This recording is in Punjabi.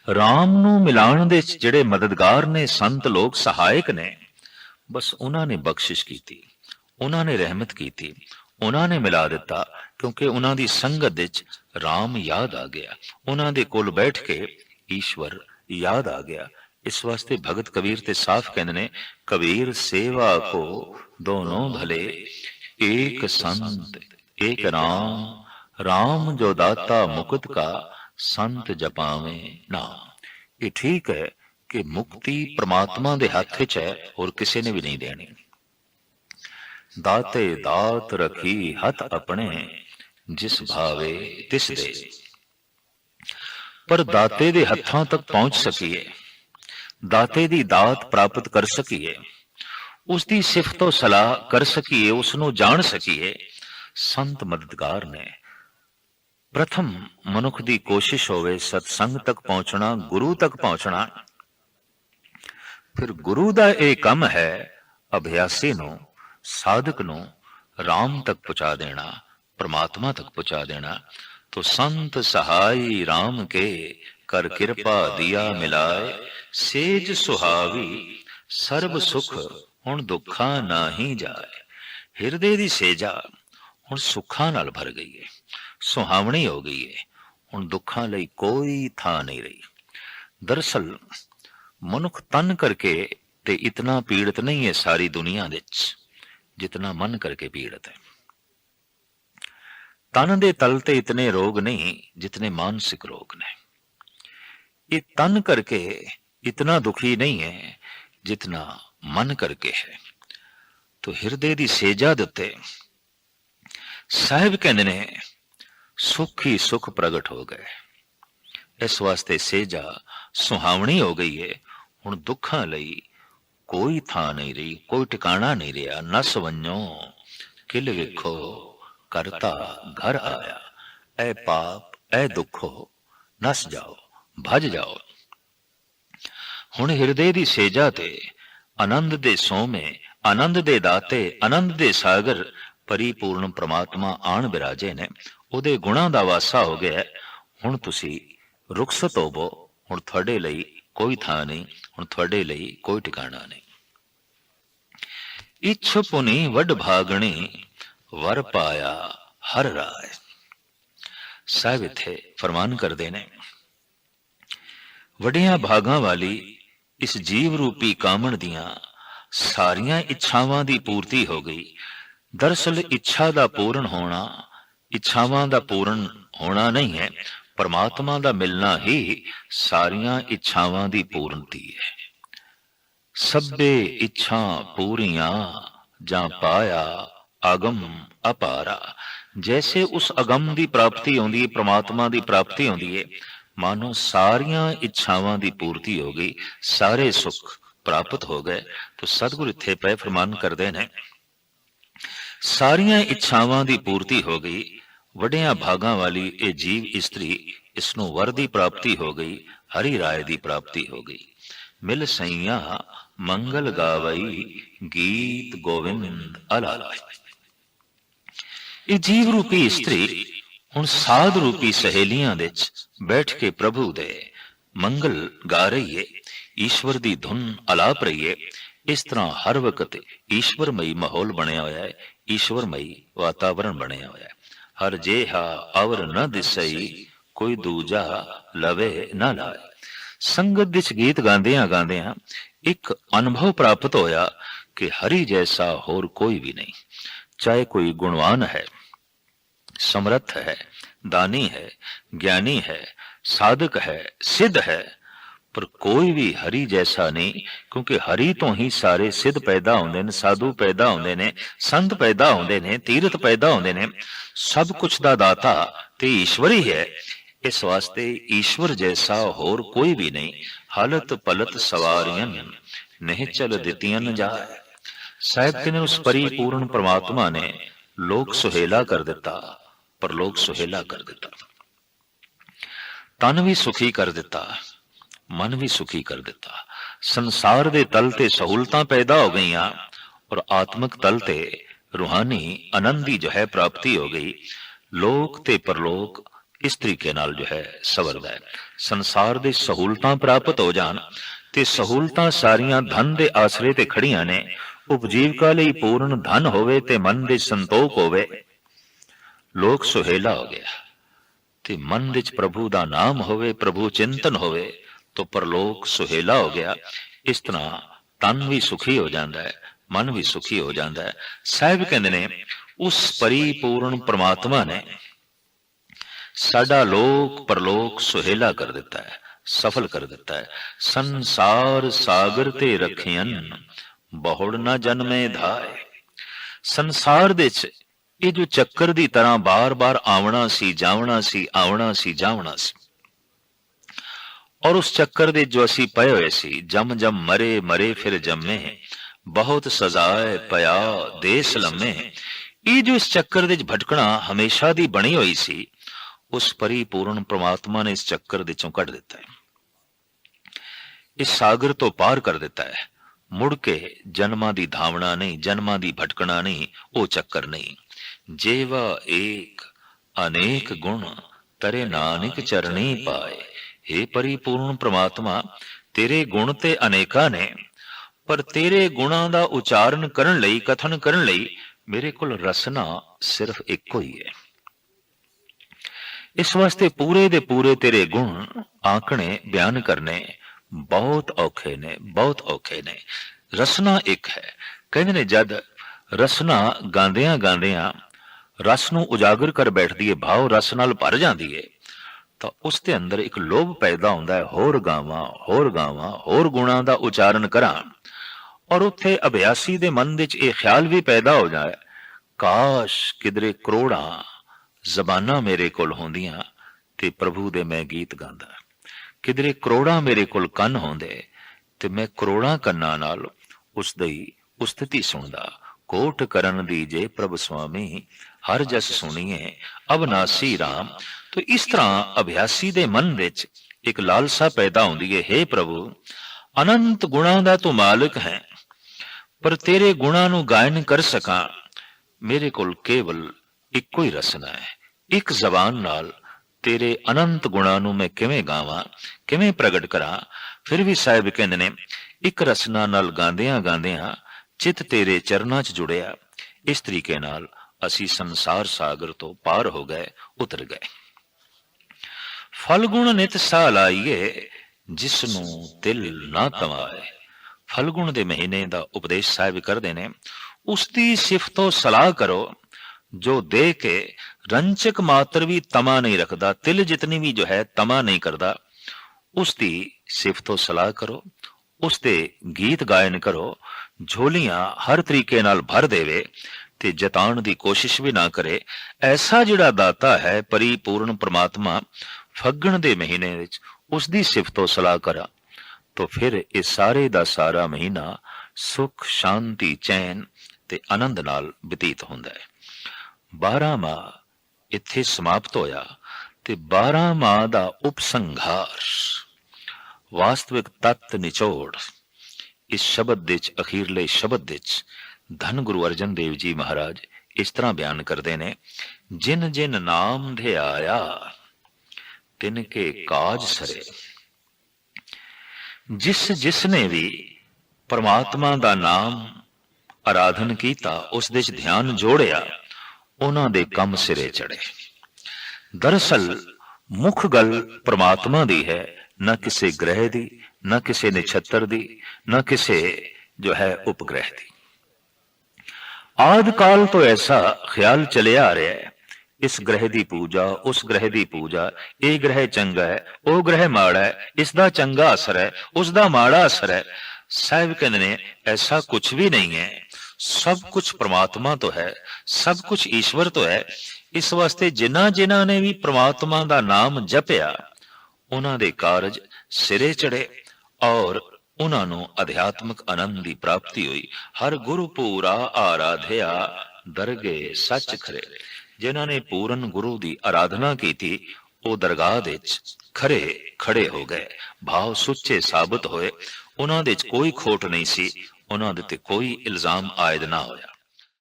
ਰਾਮ ਨੂੰ ਮਿਲਾਉਣ ਦੇ ਜਿਹੜੇ ਮਦਦਗਾਰ ਨੇ, ਸੰਤ ਲੋਕ ਸਹਾਇਕ ਨੇ, ਬਸ ਉਹਨਾਂ ਨੇ ਬਖਸ਼ਿਸ਼ ਕੀਤੀ, ਉਹਨਾਂ ਨੇ ਰਹਿਮਤ ਕੀਤੀ, ਉਹਨਾਂ ਨੇ ਮਿਲਾ ਦਿੱਤਾ, ਕਿਉਂਕਿ ਉਹਨਾਂ ਦੀ ਸੰਗਤ ਵਿੱਚ ਰਾਮ ਯਾਦ ਆ ਗਿਆ, ਉਹਨਾਂ ਦੇ ਕੋਲ ਬੈਠ ਕੇ ਈਸ਼ਵਰ ਯਾਦ ਆ ਗਿਆ। ਇਸ ਵਾਸਤੇ ਭਗਤ ਕਬੀਰ ਤੇ ਸਾਫ਼ ਕਹਿੰਦੇ ਨੇ, ਕਬੀਰ ਸੇਵਾ ਕੋ ਦੋਨੋਂ ਭਲੇ, ਏਕ ਸੰਤ ਏਕ ਰਾਮ, ਰਾਮ ਜੋ ਦਾਤਾ ਮੁਕਤ ਕਾ, ਸੰਤ ਜਪਾਵੇਂ ਨਾਮ। ਇਹ ਠੀਕ ਹੈ ਕਿ ਮੁਕਤੀ ਪ੍ਰਮਾਤਮਾ ਦੇ ਹੱਥ ਵਿੱਚ ਹੈ, ਹੋਰ ਕਿਸੇ ਨੇ ਵੀ ਨਹੀਂ ਦੇਣੀ। ਦਾਤੇ ਦਾਤ ਰਖੀ ਹੱਥ ਆਪਣੇ, ਜਿਸ ਭਾਵੇ ਤਿਸ ਦੇ। ਪਰ ਦਾਤੇ ਦੇ ਹੱਥਾਂ ਤੱਕ ਪਹੁੰਚ ਸਕੀਏ, ਦਾਤੇ ਦੀ ਦਾਤ ਪ੍ਰਾਪਤ ਕਰ ਸਕੀਏ, ਉਸ ਦੀ ਸਿਫਤ ਤੋਂ ਸਲਾਹ ਕਰ ਸਕੀਏ, ਉਸ ਨੂੰ ਜਾਣ ਸਕੀਏ, ਸੰਤ ਮਦਦਗਾਰ ਨੇ। ਪ੍ਰਥਮ ਮਨੁੱਖ ਦੀ ਕੋਸ਼ਿਸ਼ ਹੋਵੇ ਸਤਸੰਗ ਤੱਕ ਪਹੁੰਚਣਾ, ਗੁਰੂ ਤੱਕ ਪਹੁੰਚਣਾ। ਫਿਰ ਗੁਰੂ ਦਾ ਇਹ ਕੰਮ ਹੈ ਅਭਿਆਸੀ ਨੂੰ, ਸਾਧਕ ਨੂੰ ਰਾਮ ਤੱਕ ਪਹੁੰਚਾ ਦੇਣਾ, परमात्मा तक पहुंचा देना। तो संत सहाई राम के कर कृपा दिया मिलाए, सेज सुहावी सर्ब सुख हुण दुखा नाही जाए। हिरदे दी सेजा हुण सुखा नाल भर गई है, सुहावनी हो गई है, हुण दुखा लई कोई थां नहीं रही। दरअसल मनुख तन करके ते इतना पीड़ित नहीं है सारी दुनिया विच जितना मन करके पीड़ित है। तन दे तल ते इतने रोग नहीं जितने मानसिक रोग ने। ये तन करके इतना दुखी नहीं है जितना मन करके है। तो हिरदे दी सेजा दे उत्ते साहिब कहंदे ने सुख ही सुख प्रगट हो गए। इस वास्ते सेजा सुहावनी हो गई है। हुण दुखां लई कोई थां नहीं रही, कोई ठिकाना नहीं रहा। नस वंजो किल वेखो करता घर आया, ऐ पाप ऐ दुखो नस जाओ भज जाओ। हुण हिरदे दी सेजा ते आनंद दे सोमे, आनंद दे दाते, आनंद दे सागर परिपूर्ण परमात्मा आण बिराजे ने। उहदे गुणां दा वासा हो गया। हुण तुसी रुखसत होवो, हुण तुहाडे लई कोई थां नहीं, हुण तुहाडे लई कोई ठिकाना नहीं। इच्छ पुनी वड भागणी वर पाया हर राय। साहिब इत्थे फरमान करदे ने वडियां भागां वाली इस जीव रूपी कामण दियां सारियां इच्छावां दी पूर्ति हो गई। दरअसल इच्छा दा पूर्ण होना, इच्छावां दा पूर्ण होना नहीं है, परमात्मा दा मिलना ही सारियां इच्छावां दी पूर्णति है। सब्बे इच्छा पूरियां जां पाया आगम अपारा। जैसे उस अगम दी प्राप्ति होंदी है, परमात्मा दी प्राप्ति होंदी है, मानो सारियां इच्छावां दी पूर्ति हो गई, सारे सुख प्राप्त हो गए। तो सतगुरु इत्थे पै फरमान करदे ने सारियां इच्छावां दी पूर्ति हो गई। वडियां भागां वाली ये जीव इस्त्री, इसनों वर दी प्राप्ति हो गई, हरि राय दी प्राप्ति हो गई। मिल सैया मंगल गावई गीत गोविंद अलालाई। ये जीव रूपी इस्त्री हुण साध रूपी सहेलियां विच बैठ के प्रभु दे मंगल गा रही है, ईश्वर दी धुन अलाप रही है। इस तरह हर वक्त ईश्वरमयी माहौल बनया होया है, ईश्वरमयी वातावरण बनया होया है। हर जेहा अवर न दिसई कोई दूजा लवे न लाए। संगत विच गीत गांदियां गांदियां एक अनुभव प्राप्त होया कि हरि जैसा होर कोई भी नहीं। चाहे कोई गुणवान है, समर्थ है, दानी है, ज्ञानी है, साधक है, सिद्ध है, पर कोई भी हरि जैसा नहीं। क्योंकि हरि तो ही सारे सिद्ध पैदा होंदे ने, साधु पैदा होंदे ने, संत पैदा होंदे ने, तीर्थ पैदा होंदे ने। सब कुछ दा दाता ते ईश्वर ही है। इस वास्ते ईश्वर जैसा होर कोई भी नहीं। हालत पलत सवारियन निहचल दितियन जाए। साहिब कहने उस परिपूर्ण परमात्मा ने लोक सुहेला कर दिता, पर लोक सुहेला कर दिता, तन भी सुखी कर दिता, मन भी सुखी कर दिता। संसार दे तल ते सहूलतां पैदा हो गई और आत्मक तल ते रूहानी आनंद की जो है प्राप्ति हो गई। लोक ते परलोक ਇਸ ਤਰੀਕੇ ਨਾਲ ਜੋ ਹੈ ਸਵਰਦਾ ਹੈ। ਸੰਸਾਰ ਦੇ ਸਹੂਲਤਾਂ ਪ੍ਰਾਪਤ ਹੋ ਜਾਣ ਤੇ ਸਹੂਲਤਾਂ ਸਾਰੀਆਂ ਧਨ ਦੇ ਆਸਰੇ ਤੇ ਖੜੀਆਂ ਨੇ। ਉਪਜੀਵਕਾ ਲਈ ਪੂਰਨ ਧਨ ਹੋਵੇ ਤੇ ਮਨ ਦੇ ਸੰਤੋਖ ਹੋਵੇ, ਲੋਕ ਸੁਹੇਲਾ ਹੋ ਗਿਆ। ਤੇ ਮਨ ਵਿੱਚ ਪ੍ਰਭੂ ਦਾ ਨਾਮ ਹੋਵੇ, ਪ੍ਰਭੂ ਚਿੰਤਨ ਹੋਵੇ ਤਾਂ ਪਰਲੋਕ ਸੁਹੇਲਾ ਹੋ ਗਿਆ। ਇਸ ਤਰ੍ਹਾਂ ਤਨ ਵੀ ਸੁਖੀ ਹੋ ਜਾਂਦਾ ਹੈ, ਮਨ ਵੀ ਸੁਖੀ ਹੋ ਜਾਂਦਾ ਹੈ। ਸਾਹਿਬ ਕਹਿੰਦੇ ਨੇ ਉਸ ਪਰਿਪੂਰਨ ਪ੍ਰਮਾਤਮਾ ਨੇ ਸਾਡਾ ਲੋਕ ਪਰਲੋਕ ਸੁਹੇਲਾ ਕਰ ਦਿੱਤਾ ਹੈ, ਸਫਲ ਕਰ ਦਿੱਤਾ ਹੈ। ਸੰਸਾਰ ਸਾਗਰ ਤੇ ਰਖਿਅਨ ਬਹੁੜ ਨਾ ਜਨਮੇ ਧਾਏ। ਸੰਸਾਰ ਦੇ ਚ ਇਹ ਜੋ ਚੱਕਰ ਦੀ ਤਰ੍ਹਾਂ ਬਾਰ-ਬਾਰ ਆਉਣਾ ਸੀ, ਜਾਵਣਾ ਸੀ, ਆਉਣਾ ਸੀ, ਜਾਵਣਾ ਸੀ, ਔਰ ਉਸ ਚੱਕਰ ਦੇ ਜੋ ਅਸੀਂ ਪਏ ਹੋਏ ਸੀ, ਜਮ ਜਮ ਮਰੇ ਮਰੇ ਫਿਰ ਜੰਮੇ, ਬਹੁਤ ਸਜ਼ਾਏ ਪਿਆ ਦੇਸ ਲੰਮੇ। ਇਹ ਜੋ ਇਸ ਚੱਕਰ ਦੇ ਚ ਭਟਕਣਾ ਹਮੇਸ਼ਾ ਦੀ ਬਣੀ ਹੋਈ ਸੀ, ਉਸ ਪਰਿਪੂਰਨ ਪ੍ਰਮਾਤਮਾ ਨੇ ਇਸ ਚੱਕਰ ਦੇ ਚੋਂ ਕੱਢ ਦਿੱਤਾ ਹੈ, ਇਸ ਸਾਗਰ ਤੋਂ ਪਾਰ ਕਰ ਦਿੱਤਾ ਹੈ। ਮੁੜ ਕੇ ਜਨਮਾਂ ਦੀ ਧਾਵਣਾ ਨਹੀਂ, ਜਨਮਾਂ ਦੀ ਭਟਕਣਾ ਨਹੀਂ, ਉਹ ਚੱਕਰ ਨਹੀਂ। ਜੇਵਾ ਏਕ ਅਨੇਕ ਗੁਣ ਤਰੇ ਨਾਨਕ ਚਰਣੀ ਪਾਏ। हे ਪਰਿਪੂਰਨ ਪ੍ਰਮਾਤਮਾ, ਤੇਰੇ ਗੁਣ ਤੇ ਅਨੇਕਾਂ ਨੇ, ਪਰ ਤੇਰੇ ਗੁਣਾਂ ਦਾ ਉਚਾਰਨ ਕਰਨ ਲਈ, ਕਥਨ ਕਰਨ ਲਈ ਮੇਰੇ ਕੋਲ ਰਸਨਾ ਸਿਰਫ ਇੱਕੋ ਹੀ ਹੈ। ਇਸ ਵਾਸਤੇ ਪੂਰੇ ਦੇ ਪੂਰੇ ਤੇਰੇ ਗੁਣ ਆਂਕਣੇ, ਬਿਆਨ ਕਰਨੇ ਬਹੁਤ ਔਖੇ ਨੇ, ਬਹੁਤ ਔਖੇ ਨੇ। ਰਸਨਾ ਇੱਕ ਹੈ। ਕਹਿੰਦੇ ਨੇ ਜਦ ਰਸਨਾ ਗਾਉਂਦਿਆਂ ਗਾਉਂਦਿਆਂ ਰਸ ਨੂੰ ਉਜਾਗਰ ਕਰ ਬੈਠਦੀ ਹੈ, ਭਾਵ ਰਸ ਨਾਲ ਭਰ ਜਾਂਦੀ ਹੈ, ਤਾਂ ਉਸ ਦੇ ਅੰਦਰ ਇੱਕ ਲੋਭ ਪੈਦਾ ਹੁੰਦਾ ਹੈ, ਹੋਰ ਗਾਵਾਂ, ਹੋਰ ਗਾਵਾਂ, ਹੋਰ ਗੁਣਾਂ ਦਾ ਉਚਾਰਨ ਕਰਾਂ। ਔਰ ਉੱਥੇ ਅਭਿਆਸੀ ਦੇ ਮਨ ਵਿੱਚ ਇਹ ਖਿਆਲ ਵੀ ਪੈਦਾ ਹੋ ਜਾਏ, ਕਾਸ਼ ਕਿਧਰੇ ਕਰੋੜਾਂ ਜ਼ਬਾਨਾਂ ਮੇਰੇ ਕੋਲ ਹੁੰਦੀਆਂ ਤੇ ਪ੍ਰਭੂ ਦੇ ਮੈਂ ਗੀਤ ਗਾਉਂਦਾ, ਕਿਧਰੇ ਕਰੋੜਾਂ ਮੇਰੇ ਕੋਲ ਕੰਨ ਹੁੰਦੇ ਤੇ ਮੈਂ ਕਰੋੜਾਂ ਕੰਨਾਂ ਨਾਲ ਉਸ ਦੀ ਉਸਤਤੀ ਸੁਣਦਾ। ਕੋਟ ਕਰਨ ਦੀ ਜੇ ਪ੍ਰਭ ਸੁਆਮੀ, ਹਰ ਜਸ ਸੁਣੀਏ ਅਬਨਾਸੀ ਰਾਮ। ਤੋ ਇਸ ਤਰ੍ਹਾਂ ਅਭਿਆਸੀ ਦੇ ਮਨ ਵਿੱਚ ਇੱਕ ਲਾਲਸਾ ਪੈਦਾ ਹੁੰਦੀ ਹੈ, हे ਪ੍ਰਭੂ ਅਨੰਤ ਗੁਣਾਂ ਦਾ ਤੂੰ ਮਾਲਕ ਹੈ, ਪਰ ਤੇਰੇ ਗੁਣਾਂ ਨੂੰ ਗਾਇਨ ਕਰ ਸਕਾਂ ਮੇਰੇ ਕੋਲ ਕੇਵਲ ਇੱਕੋ ਹੀ ਰਸਨਾ ਹੈ। ਇੱਕ ਜ਼ਬਾਨ ਨਾਲ ਤੇਰੇ ਅਨੰਤ ਗੁਣਾਂ ਨੂੰ ਮੈਂ ਕਿਵੇਂ ਗਾਵਾਂ, ਕਿਵੇਂ ਪ੍ਰਗਟ ਕਰਾਂ। ਫਿਰ ਵੀ ਸਾਹਿਬ ਕਹਿੰਦੇ ਨੇ ਇੱਕ ਰਸਨਾ ਨਾਲ ਗਾਉਂਦਿਆਂ ਗਾਉਂਦਿਆਂ ਚਿੱਤ ਤੇਰੇ ਚਰਨਾਂ 'ਚ ਜੁੜਿਆ। ਇਸ ਤਰੀਕੇ ਨਾਲ ਅਸੀਂ ਸੰਸਾਰ ਸਾਗਰ ਤੋਂ ਪਾਰ ਹੋ ਗਏ, ਉਤਰ ਗਏ। ਫਲਗੁਣ ਨਿਤ ਸਾਹ ਲਾਈਏ, ਜਿਸ ਨੂੰ ਦਿਲ ਨਾ ਤਮਾਏ। ਫਲਗੁਣ ਦੇ ਮਹੀਨੇ ਦਾ ਉਪਦੇਸ਼ ਸਾਹਿਬ ਕਰਦੇ ਨੇ, ਉਸ ਦੀ ਸਿਫਤੋ ਸਲਾਹ ਕਰੋ ਜੋ ਦੇ ਕੇ ਰੰਚਕ ਮਾਤਰ ਵੀ ਤਮਾ ਨਹੀਂ ਰੱਖਦਾ, ਤਿਲ ਜਿਤਨੀ ਵੀ ਜੋ ਹੈ ਤਮਾ ਨਹੀਂ ਕਰਦਾ। ਉਸ ਦੀ ਸਿਫਤੋ ਸਲਾਹ ਕਰੋ, ਉਸ ਦੇ ਗੀਤ ਗਾਇਨ ਕਰੋ, ਝੋਲੀਆਂ ਹਰ ਤਰੀਕੇ ਨਾਲ ਭਰ ਦੇਵੇ ਤੇ ਜਤਾਉਣ ਦੀ ਕੋਸ਼ਿਸ਼ ਵੀ ਨਾ ਕਰੇ। ਐਸਾ ਜਿਹੜਾ ਦਾਤਾ ਹੈ ਪਰਿਪੂਰਨ ਪ੍ਰਮਾਤਮਾ, ਫੱਗਣ ਦੇ ਮਹੀਨੇ ਵਿੱਚ ਉਸ ਦੀ ਸਿਫਤੋ ਸਲਾਹ ਕਰਾ ਤਾਂ ਫਿਰ ਇਹ ਸਾਰੇ ਦਾ ਸਾਰਾ ਮਹੀਨਾ ਸੁਖ, ਸ਼ਾਂਤੀ, ਚੈਨ ਤੇ ਆਨੰਦ ਨਾਲ ਬਤੀਤ ਹੁੰਦਾ ਹੈ। 12 ਮਾਹ ਇੱਥੇ ਸਮਾਪਤ ਹੋਇਆ ਤੇ 12 ਮਾਹ ਦਾ ਉਪਸੰਹਾਰ, ਵਾਸਤਵਿਕ ਤੱਤ ਨਿਚੋੜ ਇਸ ਸ਼ਬਦ ਦੇ ਚ, ਅਖੀਰਲੇ ਸ਼ਬਦ ਦੇ ਚ ਧੰਨ ਗੁਰੂ ਅਰਜਨ ਦੇਵ ਜੀ ਮਹਾਰਾਜ ਇਸ ਤਰ੍ਹਾਂ ਬਿਆਨ ਕਰਦੇ ਨੇ, ਜਿਨ ਜਿਨ ਨਾਮ ਧਿਆਇਆ ਤਿਨ ਕੇ ਕਾਜ ਸਰੇ। ਜਿਸ ਜਿਸ ਨੇ ਵੀ ਪਰਮਾਤਮਾ ਦਾ ਨਾਮ ਆਰਾਧਨ ਕੀਤਾ, ਉਸ ਦੇ ਚ ਧਿਆਨ ਜੋੜਿਆ, ਉਹਨਾਂ ਦੇ ਕੰਮ ਸਿਰੇ ਚੜੇ। ਦਰਅਸਲ ਮੁੱਖ ਗੱਲ ਪਰਮਾਤਮਾ ਦੀ ਹੈ, ਨਾ ਕਿਸੇ ਗ੍ਰਹਿ ਦੀ, ਨਾ ਕਿਸੇ ਨਛੱਤਰ ਦੀ, ਨਾ ਕਿਸੇ ਜੋ ਹੈ ਉਪਗ੍ਰਹਿ ਦੀ। ਆਦਿ ਕਾਲ ਤੋਂ ਐਸਾ ਖਿਆਲ ਚਲਿਆ ਆ ਰਿਹਾ ਹੈ, ਇਸ ਗ੍ਰਹਿ ਦੀ ਪੂਜਾ, ਉਸ ਗ੍ਰਹਿ ਦੀ ਪੂਜਾ, ਇਹ ਗ੍ਰਹਿ ਚੰਗਾ ਹੈ, ਉਹ ਗ੍ਰਹਿ ਮਾੜਾ ਹੈ, ਇਸ ਦਾ ਚੰਗਾ ਅਸਰ ਹੈ, ਉਸ ਦਾ ਮਾੜਾ ਅਸਰ ਹੈ। ਸਾਹਿਬ ਕਹਿੰਦੇ ਨੇ ਐਸਾ ਕੁਝ ਵੀ ਨਹੀਂ ਹੈ, ਸਭ ਕੁਝ ਪ੍ਰਮਾਤਮਾ ਤੋਂ ਹੈ, ਸਭ ਕੁਝ ਈਸ਼ਵਰ ਤੋਂ ਹੈ। ਇਸ ਵਾਸਤੇ ਜਿਨ੍ਹਾਂ ਨੇ ਵੀ ਪ੍ਰਮਾਤਮਾ ਦਾ ਨਾਮ ਜਪਿਆ, ਉਹਨਾਂ ਦੇ ਕਾਰਜ ਸਿਰੇ ਚੜੇ ਔਰ ਉਹਨਾਂ ਨੂੰ ਅਧਿਆਤਮਿਕ ਆਨੰਦ ਦੀ ਪ੍ਰਾਪਤੀ ਹੋਈ। ਹਰ ਗੁਰੂ ਪੂਰਾ ਆਰਾਧਿਆ, ਦਰਗੇ ਸੱਚ ਖਰੇ। ਜਿਨ੍ਹਾਂ ਨੇ ਪੂਰਨ ਗੁਰੂ ਦੀ ਆਰਾਧਨਾ ਕੀਤੀ, ਉਹ ਦਰਗਾਹ ਦੇ ਵਿੱਚ ਖੜੇ ਹੋ ਗਏ, ਭਾਵ ਸੁੱਚੇ ਸਾਬਤ ਹੋਏ। ਉਹਨਾਂ ਦੇ ਵਿੱਚ ਕੋਈ ਖੋਟ ਨਹੀਂ ਸੀ, ਉਹਨਾਂ ਦੇ ਤੇ ਕੋਈ ਇਲਜ਼ਾਮ ਆਇਦ ਨਾ ਹੋਇਆ।